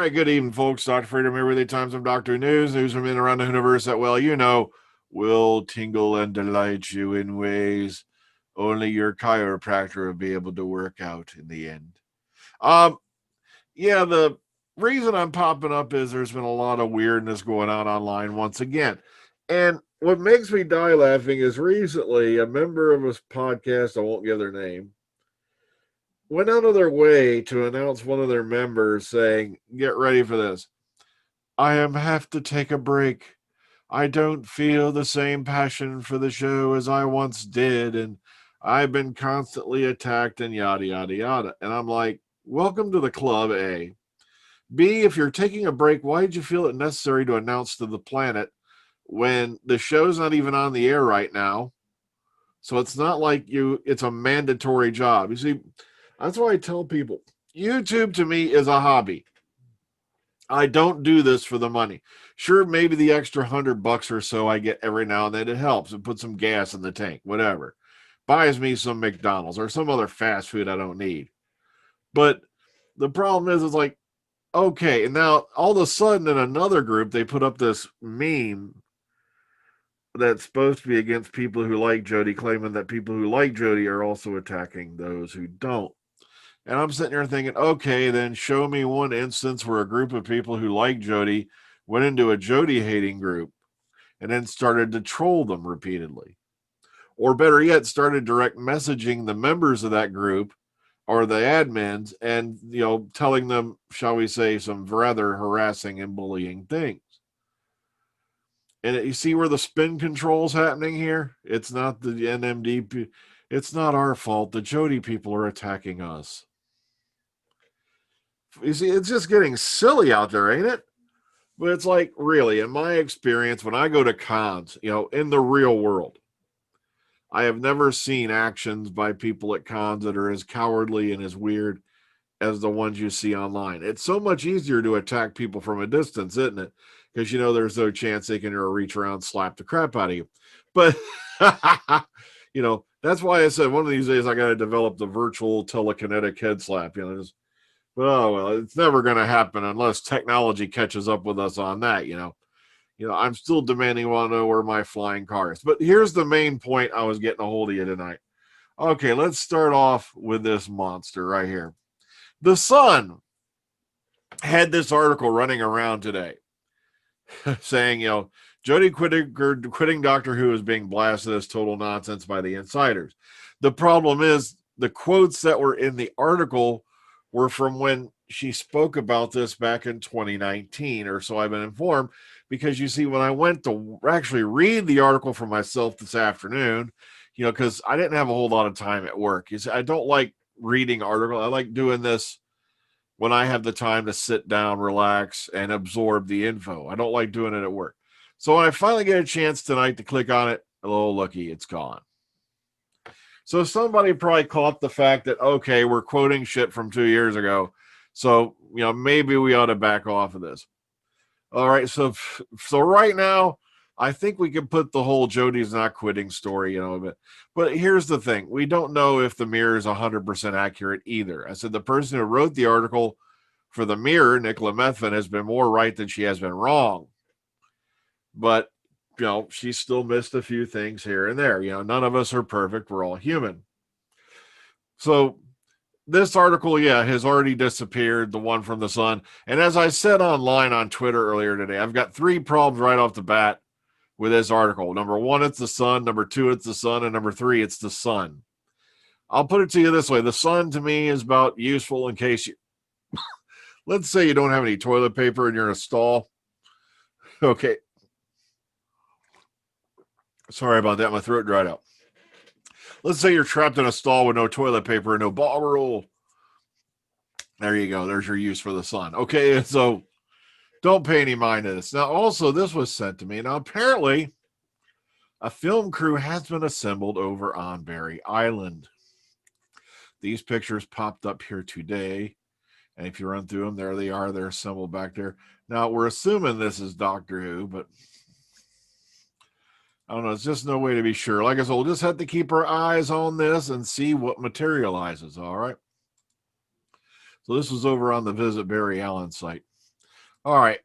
right, good evening, folks. Dr. Freedom here with the Times of Doctor News from in and around the universe that, well, you know, will tingle and delight you in ways only your chiropractor will be able to work out in the end. Yeah, the reason I'm popping up is there's been a lot of weirdness going on online once again. And what makes me die laughing is recently a member of a podcast, I won't give their name, went out of their way to announce one of their members saying, get ready for this. Have to take a break. I don't feel the same passion for the show as I once did, and I've been constantly attacked and yada, yada, yada. And I'm like, welcome to the club, A. B, if you're taking a break, why did you feel it necessary to announce to the planet when the show's not even on the air right now? So it's not like it's a mandatory job. You see, that's why I tell people, YouTube to me is a hobby. I don't do this for the money. Sure, maybe the extra $100 or so I get every now and then, it helps. It puts some gas in the tank, whatever. Buys me some McDonald's or some other fast food I don't need. But the problem is, it's like, okay, and now all of a sudden in another group, they put up this meme that's supposed to be against people who like Jodie, claiming that people who like Jodie are also attacking those who don't. And I'm sitting here thinking, okay, then show me one instance where a group of people who like Jodie went into a Jodie hating group and then started to troll them repeatedly. Or better yet, started direct messaging the members of that group or the admins and, telling them, shall we say, some rather harassing and bullying things. And you see where the spin control's happening here? It's not the NMD. It's not our fault. The Jodie people are attacking us. You see, it's just getting silly out there, ain't it? But it's like, really, in my experience, when I go to cons, in the real world, I have never seen actions by people at cons that are as cowardly and as weird as the ones you see online. It's so much easier to attack people from a distance, isn't it? Because, there's no chance they can reach around and slap the crap out of you. But, that's why I said one of these days I got to develop the virtual telekinetic head slap, but oh well, it's never going to happen unless technology catches up with us on that. I'm still demanding to know where my flying car is. But here's the main point I was getting a hold of you tonight. Okay, let's start off with this monster right here. The Sun had this article running around today saying, Jodie Whittaker quitting Doctor Who is being blasted as total nonsense by the insiders. The problem is the quotes that were in the article were from when she spoke about this back in 2019, or so I've been informed, because you see, when I went to actually read the article for myself this afternoon, because I didn't have a whole lot of time at work. You see, I don't like reading articles. I like doing this when I have the time to sit down, relax, and absorb the info. I don't like doing it at work. So when I finally get a chance tonight to click on it, oh, looky, it's gone. So somebody probably caught the fact that, okay, we're quoting shit from 2 years ago. So, maybe we ought to back off of this. All right. So right now, I think we can put the whole Jodie's not quitting story, but here's the thing. We don't know if the Mirror is 100% accurate either. I said the person who wrote the article for the Mirror, Nicola Methvin, has been more right than she has been wrong. But she still missed a few things here and there. None of us are perfect. We're all human. So this article, has already disappeared, the one from the Sun. And as I said online on Twitter earlier today, I've got 3 problems right off the bat with this article. Number 1, it's the Sun. Number 2, it's the Sun. And number 3, it's the Sun. I'll put it to you this way. The Sun, to me, is about useful in case you, let's say you don't have any toilet paper and you're in a stall. Okay. Sorry about that. My throat dried out. Let's say you're trapped in a stall with no toilet paper and no ball roll. There you go. There's your use for the Sun. Okay, so don't pay any mind to this. Now, also, this was sent to me. Now, apparently, a film crew has been assembled over on Barry Island. These pictures popped up here today. And if you run through them, there they are. They're assembled back there. Now, we're assuming this is Doctor Who, but I don't know. It's just no way to be sure. Like I said, we'll just have to keep our eyes on this and see what materializes. All right. So this was over on the Visit Barry Allen site. All right.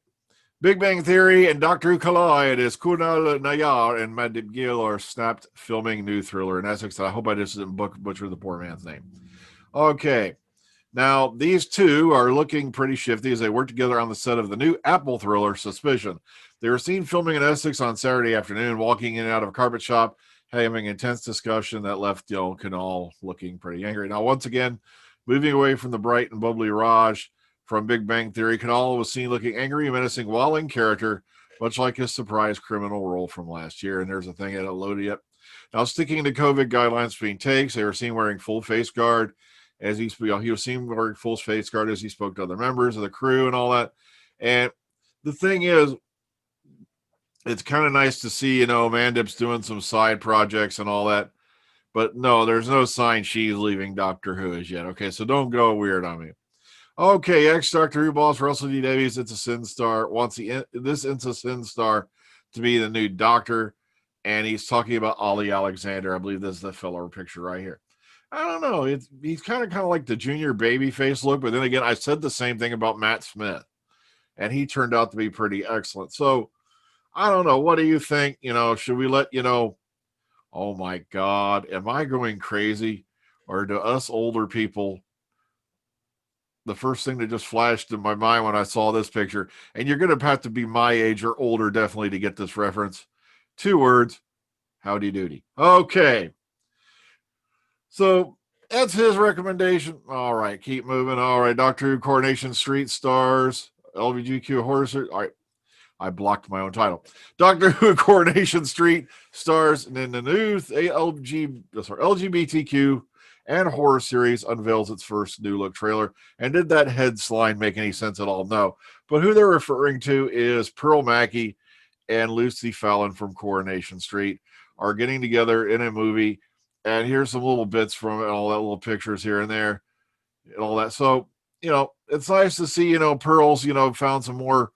Big Bang Theory and Doctor Who collide as Kunal, Nayyar, and Mandip Gill are snapped filming new thriller in Essex. I hope I just didn't butcher the poor man's name. Okay. Now, these two are looking pretty shifty as they work together on the set of the new Apple thriller, Suspicion. They were seen filming in Essex on Saturday afternoon, walking in and out of a carpet shop, having intense discussion that left, Kunal looking pretty angry. Now, once again, moving away from the bright and bubbly Raj from Big Bang Theory, Kunal was seen looking angry and menacing while in character, much like his surprise criminal role from last year. And there's a thing I haven't loaded yet. Now, sticking to COVID guidelines between takes, they were seen wearing full face guard as he was seen wearing full face guard as he spoke to other members of the crew and all that. And the thing is, it's kind of nice to see, Mandip's doing some side projects and all that. But no, there's no sign she's leaving Doctor Who as yet. Okay, so don't go weird on me. Okay, ex-Doctor Who boss Russell T Davies, it's a Sin Star, wants this It's a Sin Star to be the new Doctor. And he's talking about Ollie Alexander. I believe this is the filler picture right here. I don't know. He's kind of like the junior baby face look. But then again, I said the same thing about Matt Smith. And he turned out to be pretty excellent. So, I don't know. What do you think? Should we let, oh my God, am I going crazy? Or to us older people, the first thing that just flashed in my mind when I saw this picture, and you're going to have to be my age or older definitely to get this reference. 2 words, howdy doody. Okay. So that's his recommendation. All right, keep moving. All right, Doctor Who Coronation Street stars LGBTQ horror series. All right, I blocked my own title. Doctor Who Coronation Street stars in the new LGBTQ and horror series unveils its first new look trailer. And did that headline make any sense at all? No. But who they're referring to is Pearl Mackie and Lucy Fallon from Coronation Street are getting together in a movie. And here's some little bits from it, all that little pictures here and there and all that. So, it's nice to see, Pearl's, found some more,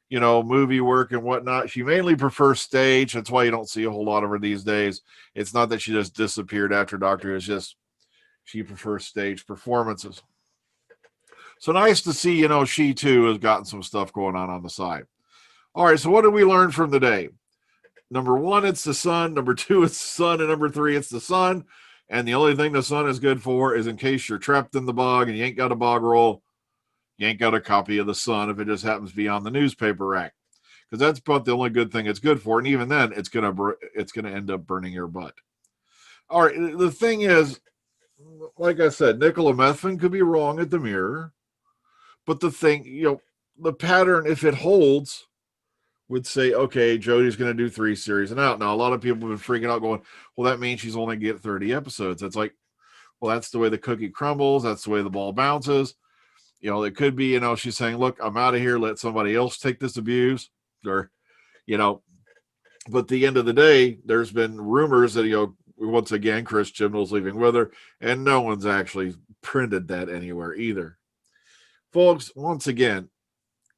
movie work and whatnot. She mainly prefers stage. That's why you don't see a whole lot of her these days. It's not that she just disappeared after Doctor Who. It's just she prefers stage performances. So nice to see, she too has gotten some stuff going on the side. All right, so what did we learn from today? Number 1, it's the sun. Number 2, it's the sun. And number 3, it's the sun. And the only thing the sun is good for is in case you're trapped in the bog and you ain't got a bog roll, you ain't got a copy of the sun if it just happens to be on the newspaper rack. Because that's about the only good thing it's good for. And even then, it's gonna end up burning your butt. All right, the thing is, like I said, Nicola Methvin could be wrong at the mirror. But the thing, the pattern, if it holds, would say, okay, Jodie's going to do 3 series and out. Now, a lot of people have been freaking out going, well, that means she's only get 30 episodes. It's like, well, that's the way the cookie crumbles. That's the way the ball bounces. It could be, she's saying, look, I'm out of here. Let somebody else take this abuse. Or, but at the end of the day, there's been rumors that, once again, Chris Chibnall's leaving with her, and no one's actually printed that anywhere either. Folks, once again,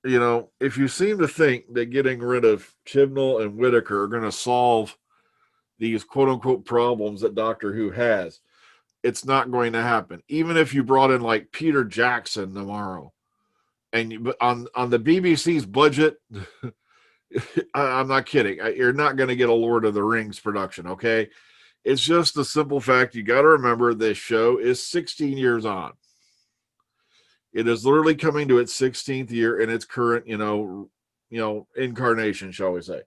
if you seem to think that getting rid of Chibnall and Whittaker are going to solve these quote-unquote problems that Doctor Who has, it's not going to happen. Even if you brought in like Peter Jackson tomorrow, and on the BBC's budget, I'm not kidding. You're not going to get a Lord of the Rings production, okay? It's just the simple fact you got to remember this show is 16 years on. It is literally coming to its 16th year in its current, incarnation, shall we say.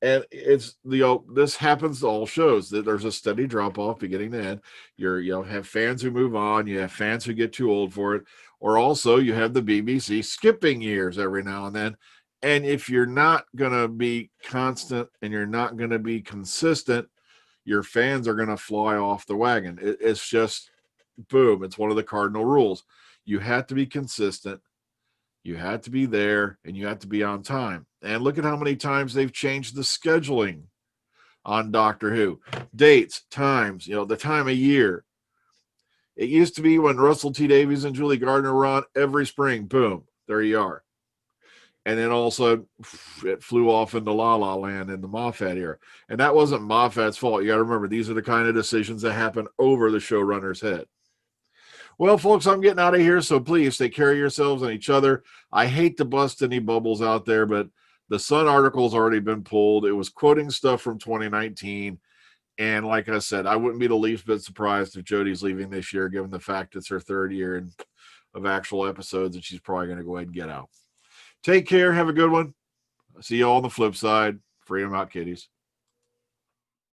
And it's, this happens to all shows, that there's a steady drop off beginning to end. You have fans who move on, you have fans who get too old for it, or also you have the BBC skipping years every now and then. And if you're not going to be constant and you're not going to be consistent, your fans are going to fly off the wagon. It's just, boom, it's one of the cardinal rules. You have to be consistent, you have to be there, and you have to be on time. And look at how many times they've changed the scheduling on Doctor Who. Dates, times, the time of year. It used to be when Russell T Davies and Julie Gardner were on every spring, boom, there you are. And then all of a sudden, it flew off into La La Land in the Moffat era. And that wasn't Moffat's fault. You got to remember, these are the kind of decisions that happen over the showrunner's head. Well, folks, I'm getting out of here, so please take care of yourselves and each other. I hate to bust any bubbles out there, but the Sun article's already been pulled. It was quoting stuff from 2019. And like I said, I wouldn't be the least bit surprised if Jodie's leaving this year, given the fact it's her third year of actual episodes, and she's probably going to go ahead and get out. Take care. Have a good one. See you all on the flip side. Freedom out, kiddies.